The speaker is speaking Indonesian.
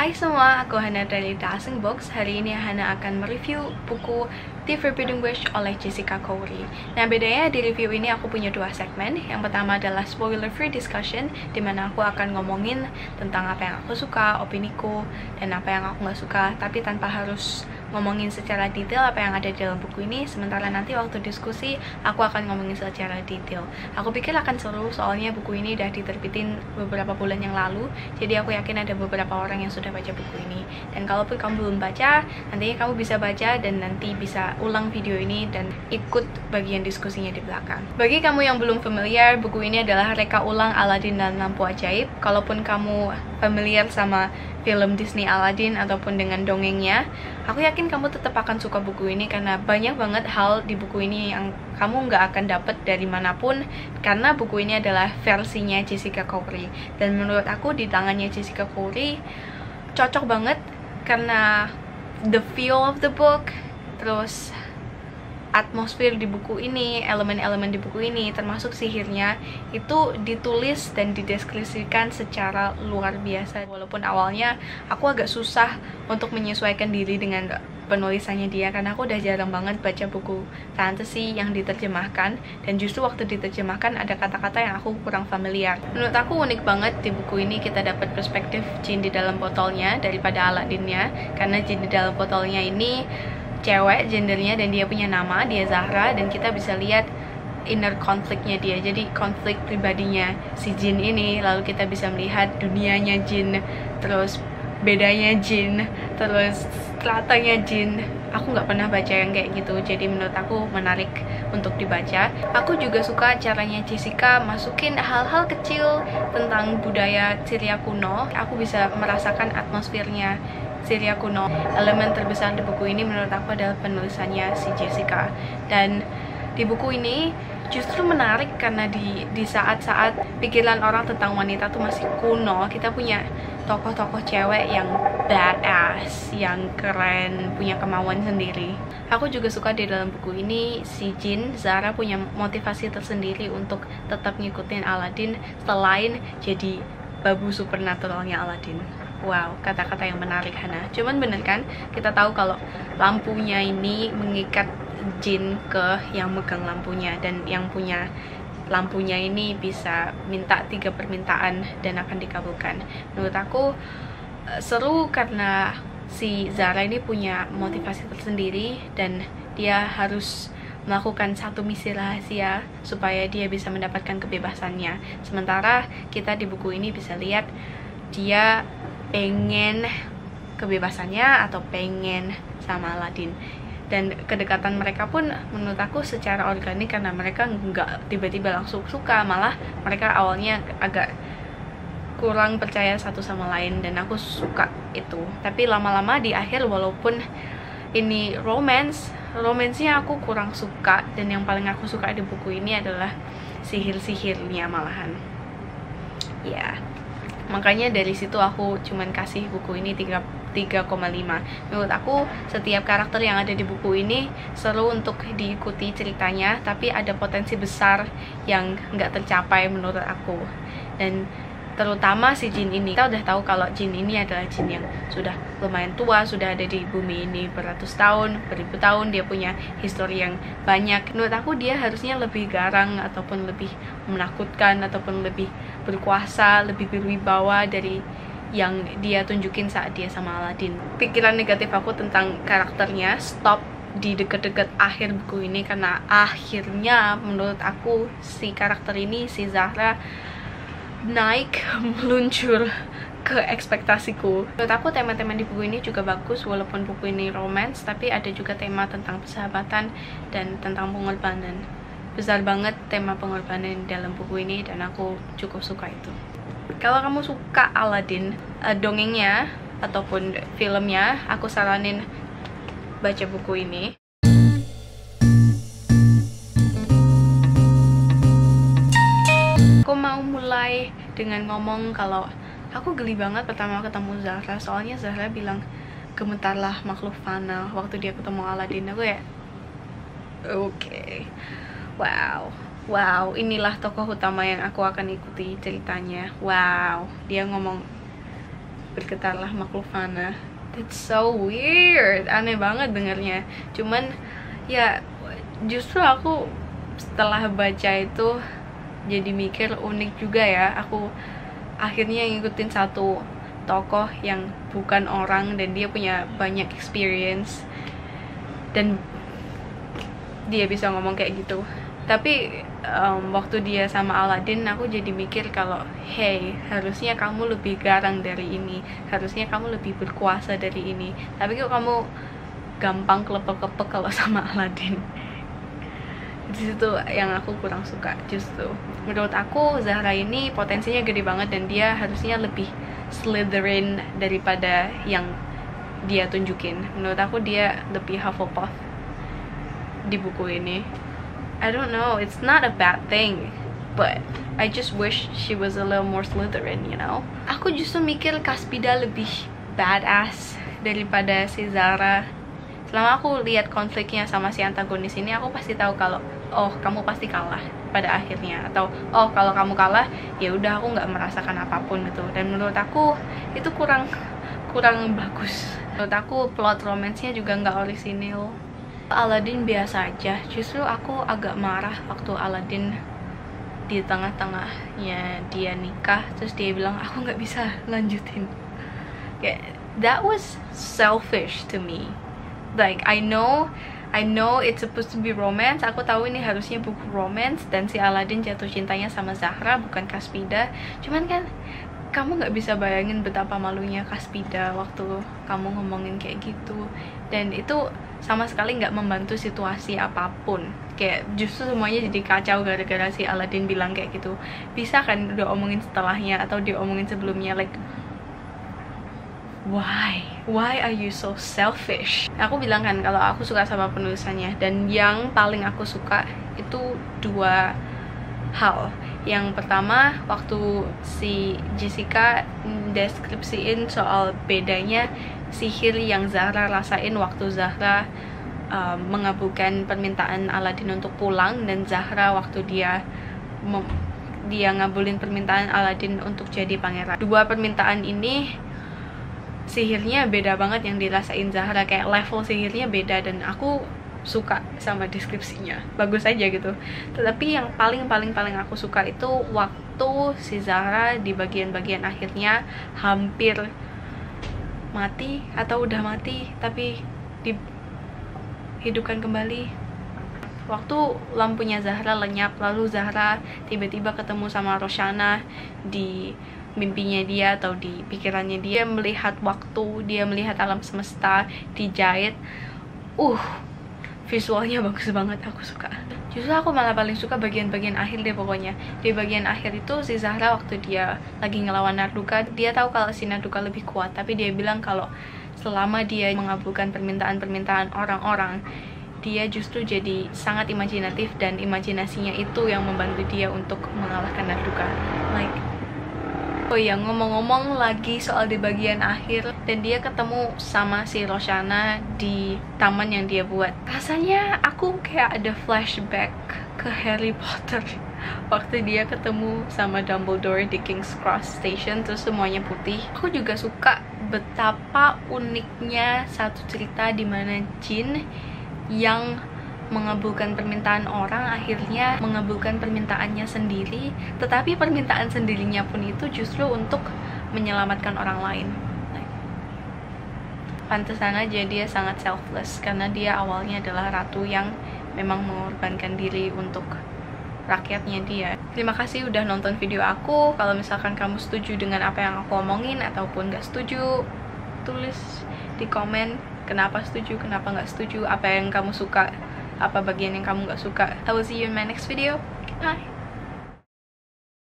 Hai semua, aku Hana dari The Asing Books. Hari ini Hana akan mereview buku The Forbidden Wish oleh Jessica Khoury. Nah, bedanya di review ini aku punya dua segmen. Yang pertama adalah spoiler free discussion, dimana aku akan ngomongin tentang apa yang aku suka, opiniku, dan apa yang aku nggak suka, tapi tanpa harus ngomongin secara detail apa yang ada di dalam buku ini. Sementara nanti waktu diskusi aku akan ngomongin secara detail. Aku pikir akan seru, soalnya buku ini udah diterbitin beberapa bulan yang lalu, jadi aku yakin ada beberapa orang yang sudah baca buku ini. Dan kalaupun kamu belum baca, nantinya kamu bisa baca dan nanti bisa ulang video ini dan ikut bagian diskusinya di belakang. Bagi kamu yang belum familiar, buku ini adalah reka ulang Aladdin dan Lampu Ajaib. Kalaupun kamu familiar sama film Disney Aladdin ataupun dengan dongengnya, aku yakin kamu tetap akan suka buku ini karena banyak banget hal di buku ini yang kamu nggak akan dapet dari manapun, karena buku ini adalah versinya Jessica Khoury. Dan menurut aku di tangannya Jessica Khoury cocok banget karena the feel of the book, terus atmosfer di buku ini, elemen-elemen di buku ini, termasuk sihirnya, itu ditulis dan dideskripsikan secara luar biasa. Walaupun awalnya aku agak susah untuk menyesuaikan diri dengan penulisannya dia, karena aku udah jarang banget baca buku fantasy yang diterjemahkan, dan justru waktu diterjemahkan ada kata-kata yang aku kurang familiar. Menurut aku unik banget di buku ini kita dapat perspektif jin di dalam botolnya daripada Aladdinnya, karena jin di dalam botolnya ini cewek gendernya dan dia punya nama, dia Zahra, dan kita bisa lihat inner konfliknya dia, jadi konflik pribadinya si jin ini, lalu kita bisa melihat dunianya jin, terus bedanya jin, terus stratanya jin. Aku nggak pernah baca yang kayak gitu, jadi menurut aku menarik untuk dibaca. Aku juga suka caranya Jessica masukin hal-hal kecil tentang budaya Syria kuno. Aku bisa merasakan atmosfernya Syria kuno. Elemen terbesar di buku ini menurut aku adalah penulisannya si Jessica. Dan di buku ini justru menarik karena di saat-saat pikiran orang tentang wanita tuh masih kuno, kita punya tokoh-tokoh cewek yang badass, yang keren, punya kemauan sendiri. Aku juga suka di dalam buku ini si Jin, Zara, punya motivasi tersendiri untuk tetap ngikutin Aladdin selain jadi babu supernaturalnya Aladdin. Wow, kata-kata yang menarik, Hana. Cuman bener kan, kita tahu kalau lampunya ini mengikat jin ke yang megang lampunya, dan yang punya lampunya ini bisa minta 3 permintaan dan akan dikabulkan. Menurut aku seru karena si Zara ini punya motivasi tersendiri dan dia harus melakukan satu misi rahasia supaya dia bisa mendapatkan kebebasannya. Sementara kita di buku ini bisa lihat dia pengen kebebasannya atau pengen sama Aladdin, dan kedekatan mereka pun menurut aku secara organik karena mereka nggak tiba-tiba langsung suka, malah mereka awalnya agak kurang percaya satu sama lain, dan aku suka itu. Tapi lama-lama di akhir, walaupun ini romansnya aku kurang suka, dan yang paling aku suka di buku ini adalah sihir-sihirnya malahan. Ya, makanya dari situ aku cuman kasih buku ini 3,5. Menurut aku setiap karakter yang ada di buku ini seru untuk diikuti ceritanya, tapi ada potensi besar yang nggak tercapai menurut aku. Dan terutama si jin ini, kita udah tahu kalau jin ini adalah jin yang sudah lumayan tua, sudah ada di bumi ini beratus tahun, beribu tahun, dia punya histori yang banyak. Menurut aku dia harusnya lebih garang ataupun lebih menakutkan ataupun lebih berkuasa, lebih berwibawa dari yang dia tunjukin saat dia sama Aladdin. Pikiran negatif aku tentang karakternya stop di deket-deket akhir buku ini, karena akhirnya menurut aku si karakter ini, si Zahra, naik meluncur ke ekspektasiku. Menurut aku tema-tema di buku ini juga bagus, walaupun buku ini romance, tapi ada juga tema tentang persahabatan dan tentang pengorbanan. Besar banget tema pengorbanan dalam buku ini, dan aku cukup suka itu. Kalau kamu suka Aladdin, dongengnya ataupun filmnya, aku saranin baca buku ini. Aku mau mulai dengan ngomong kalau aku geli banget pertama ketemu Zahra, soalnya Zahra bilang gemetarlah makhluk fana waktu dia ketemu Aladdin. Aku ya oke. Wow, inilah tokoh utama yang aku akan ikuti ceritanya. Wow, dia ngomong bergetarlah makhluk fana. That's so weird, aneh banget dengernya. Cuman ya justru aku setelah baca itu jadi mikir unik juga ya. Aku akhirnya ngikutin satu tokoh yang bukan orang dan dia punya banyak experience dan dia bisa ngomong kayak gitu. Tapi waktu dia sama Aladdin, aku jadi mikir kalau hey, harusnya kamu lebih garang dari ini, harusnya kamu lebih berkuasa dari ini. Tapi kok kamu gampang kelepek-kelepek kalau sama Aladdin. Di situ yang aku kurang suka. Justru menurut aku Zahra ini potensinya gede banget dan dia harusnya lebih Slytherin daripada yang dia tunjukin. Menurut aku dia lebih Hufflepuff di buku ini. I don't know, it's not a bad thing, but I just wish she was a little more Slytherin, you know. Aku justru mikir Kaspida lebih badass daripada si Zahra. Selama aku lihat konfliknya sama si antagonis ini, aku pasti tahu kalau oh kamu pasti kalah pada akhirnya, atau oh kalau kamu kalah ya udah aku nggak merasakan apapun gitu. Dan menurut aku itu kurang bagus. Menurut aku plot romansnya juga nggak orisinil. Aladdin biasa aja. Justru aku agak marah waktu Aladdin di tengah-tengahnya dia nikah terus dia bilang aku nggak bisa lanjutin. Kayak that was selfish to me. Like I know it's supposed to be romance. Aku tahu ini harusnya buku romance dan si Aladdin jatuh cintanya sama Zahra bukan Kaspida. Cuman kan kamu nggak bisa bayangin betapa malunya Kaspida waktu kamu ngomongin kayak gitu. Dan itu sama sekali nggak membantu situasi apapun. Kayak justru semuanya jadi kacau gara-gara si Aladdin bilang kayak gitu. Bisa kan udah omongin setelahnya atau diomongin sebelumnya, like why are you so selfish? Aku bilang kan kalau aku suka sama penulisannya, dan yang paling aku suka itu dua hal. Yang pertama, waktu si Jessica deskripsiin soal bedanya sihir yang Zahra rasain waktu Zahra mengabulkan permintaan Aladdin untuk pulang, dan Zahra waktu dia ngabulin permintaan Aladdin untuk jadi pangeran. Dua permintaan ini sihirnya beda banget yang dirasain Zahra, kayak level sihirnya beda, dan aku suka sama deskripsinya, bagus aja gitu. Tetapi yang paling aku suka itu waktu si Zahra di bagian-bagian akhirnya hampir mati atau udah mati tapi dihidupkan kembali. Waktu lampunya Zahra lenyap, lalu Zahra tiba-tiba ketemu sama Roshana di mimpinya dia atau di pikirannya dia, melihat waktu, dia melihat alam semesta dijahit. Visualnya bagus banget, aku suka. Justru aku malah paling suka bagian-bagian akhir deh pokoknya. Di bagian akhir itu si Zahra waktu dia lagi ngelawan Narduka, dia tahu kalau si Narduka lebih kuat, tapi dia bilang kalau selama dia mengabulkan permintaan orang-orang, dia justru jadi sangat imajinatif dan imajinasinya itu yang membantu dia untuk mengalahkan Narduka. Like, oh ya, ngomong-ngomong lagi soal di bagian akhir, dan dia ketemu sama si Roshana di taman yang dia buat. Rasanya aku kayak ada flashback ke Harry Potter waktu dia ketemu sama Dumbledore di King's Cross Station terus semuanya putih. Aku juga suka betapa uniknya satu cerita di mana jin yang mengabulkan permintaan orang akhirnya mengabulkan permintaannya sendiri, tetapi permintaan sendirinya pun itu justru untuk menyelamatkan orang lain. Pantesan aja dia sangat selfless, karena dia awalnya adalah ratu yang memang mengorbankan diri untuk rakyatnya dia. Terima kasih udah nonton video aku. Kalau misalkan kamu setuju dengan apa yang aku omongin ataupun gak setuju, tulis di komen kenapa setuju, kenapa gak setuju, apa yang kamu suka, apa bagian yang kamu gak suka. I will see you in my next video. Bye!